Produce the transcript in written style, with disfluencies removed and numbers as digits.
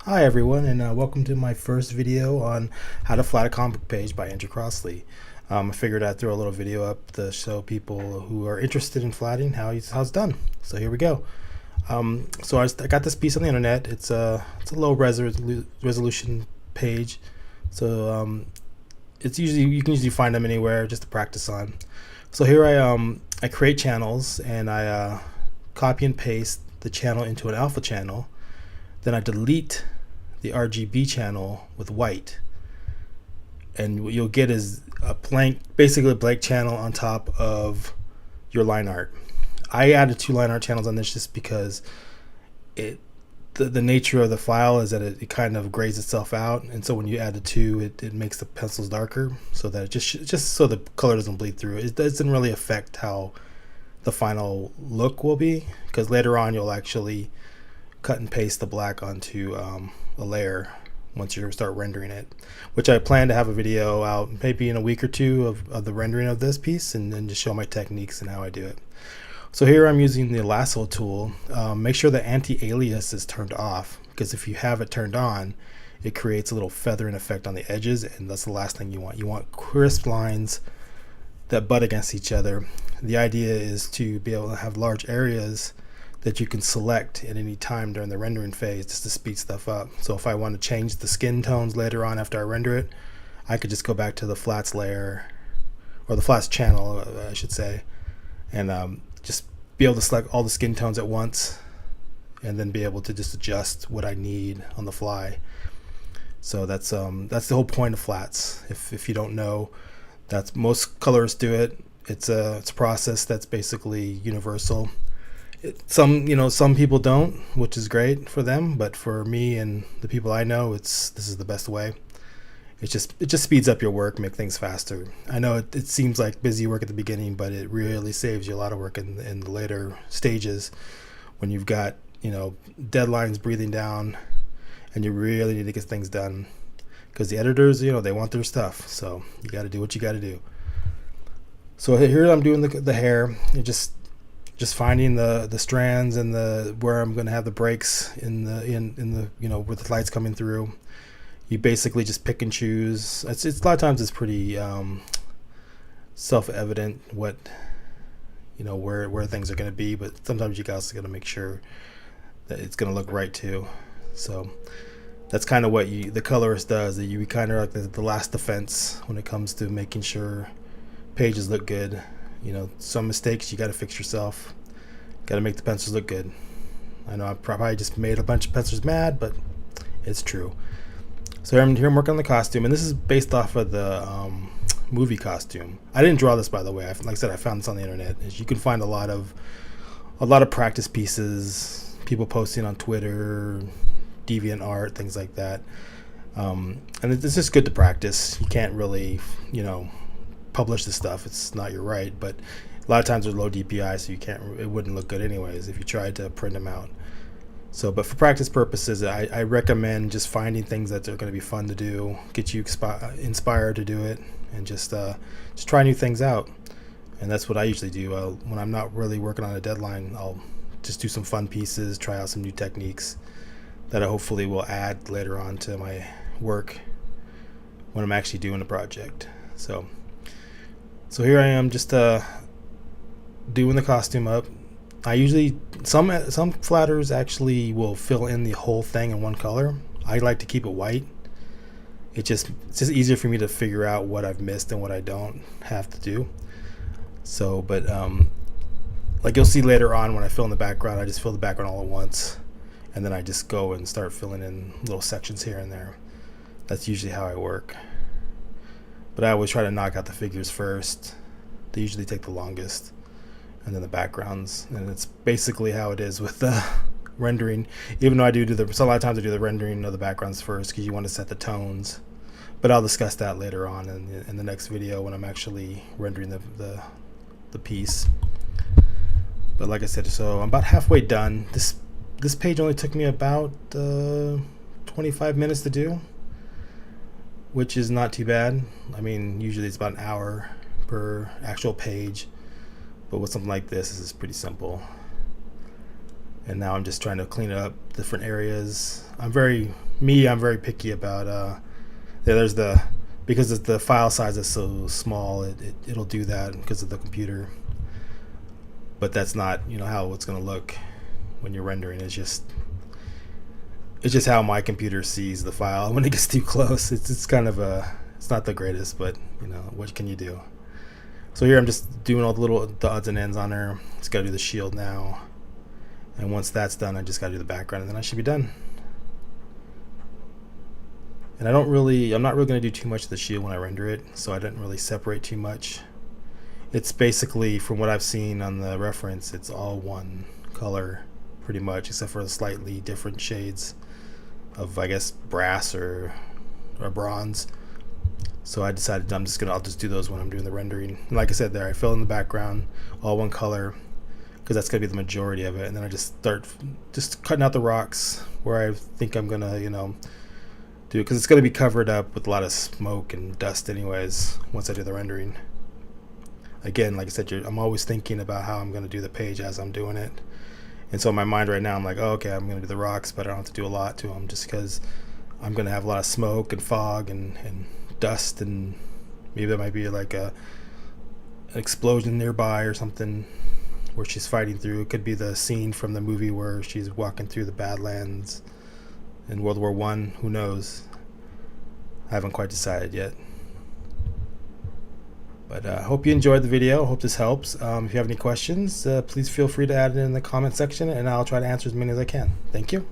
Hi everyone, and welcome to my first video on how to flat a comic page by Andrew Crossley. I figured I'd throw a little video up to show people who are interested in flatting how it's done. So here we go. I got this piece on the internet. It's a low resolution page, so it's usually you can usually find them anywhere just to practice on. So here I create channels and I copy and paste the channel into an alpha channel. Then I delete the RGB channel with white, and what you'll get is basically a blank channel on top of your line art. I added two line art channels on this just because the nature of the file is that it kind of grays itself out, and so when you add the two, it makes the pencils darker, so that just so the color doesn't bleed through. It doesn't really affect how the final look will be, because later on you'll actually cut and paste the black onto a layer once you start rendering it, which I plan to have a video out maybe in a week or two of the rendering of this piece, and then just show my techniques and how I do it. So here I'm using the lasso tool. Make sure the anti-alias is turned off, because if you have it turned on, it creates a little feathering effect on the edges, and that's the last thing you want. You want crisp lines that butt against each other. The idea is to be able to have large areas that you can select at any time during the rendering phase just to speed stuff up. So if I want to change the skin tones later on after I render it, I could just go back to the flats layer, or the flats channel I should say, and just be able to select all the skin tones at once, and then be able to just adjust what I need on the fly. So that's the whole point of flats. If you don't know, that's most colorists do it. It's a process that's basically universal. Some people don't, which is great for them, but for me and the people I know, this is the best way. It just speeds up your work, make things faster. I know it seems like busy work at the beginning, but it really saves you a lot of work in the later stages, when you've got deadlines breathing down and you really need to get things done, because the editors, they want their stuff, so you got to do what you got to do. So here I'm doing the hair. It just finding the strands and where I'm going to have the breaks in the where the light's coming through. You basically just pick and choose. It's a lot of times it's pretty self-evident what where things are going to be, but sometimes you guys got to make sure that it's going to look right too. So that's kind of what the colorist does. That you kind of like the last defense when it comes to making sure pages look good. Some mistakes you got to fix yourself. Got to make the pencils look good. I know I probably just made a bunch of pencils mad, but it's true. So here I'm working on the costume, and this is based off of the movie costume. I didn't draw this, by the way. Like I said, I found this on the internet. You can find a lot of practice pieces, people posting on Twitter, DeviantArt, things like that. And it's just good to practice. You can't really, publish this stuff. It's not your right, but a lot of times there's low DPI, so it wouldn't look good anyways if you tried to print them out. So, but for practice purposes, I recommend just finding things that are going to be fun to do, get you inspired to do it, and just try new things out. And that's what I usually do. When I'm not really working on a deadline, I'll just do some fun pieces, try out some new techniques that I hopefully will add later on to my work when I'm actually doing a project. So here I am, just doing the costume up. I usually some flatters actually will fill in the whole thing in one color. I like to keep it white. It's just easier for me to figure out what I've missed and what I don't have to do. So, but like you'll see later on when I fill in the background, I just fill the background all at once, and then I just go and start filling in little sections here and there. That's usually how I work. But I always try to knock out the figures first. They usually take the longest, and then the backgrounds, and it's basically how it is with the rendering. Even though so a lot of times I do the rendering of the backgrounds first, because you want to set the tones. But I'll discuss that later on in the next video when I'm actually rendering the piece. But like I said, so I'm about halfway done. This page only took me about 25 minutes to do, which is not too bad. I mean, usually it's about an hour per actual page, but with something like this is pretty simple. and now I'm just trying to clean up different areas. I'm very picky about there's the, because the file size is so small, it'll do that because of the computer, but that's not how it's going to look when you're rendering. It's just how my computer sees the file. When it gets too close, it's kind of it's not the greatest, but what can you do? So here I'm just doing all the odds and ends on her. Just gotta do the shield now, and once that's done, I just gotta do the background, and then I should be done. And I'm not really gonna do too much of the shield when I render it, so I didn't really separate too much. It's basically, from what I've seen on the reference, it's all one color pretty much, except for the slightly different shades of, I guess, brass or bronze. So I decided I'll just do those when I'm doing the rendering. And like I said there, I fill in the background all one color because that's gonna be the majority of it, and then I just start cutting out the rocks where I think I'm gonna do, because it's gonna be covered up with a lot of smoke and dust anyways once I do the rendering. Again, like I said, I'm always thinking about how I'm gonna do the page as I'm doing it. And so in my mind right now, I'm like, oh, okay, I'm going to do the rocks, but I don't have to do a lot to them, just because I'm going to have a lot of smoke and fog and dust, and maybe there might be like an explosion nearby or something where she's fighting through. It could be the scene from the movie where she's walking through the Badlands in World War I. Who knows? I haven't quite decided yet. But I hope you enjoyed the video. I hope this helps. If you have any questions, please feel free to add it in the comment section, and I'll try to answer as many as I can. Thank you.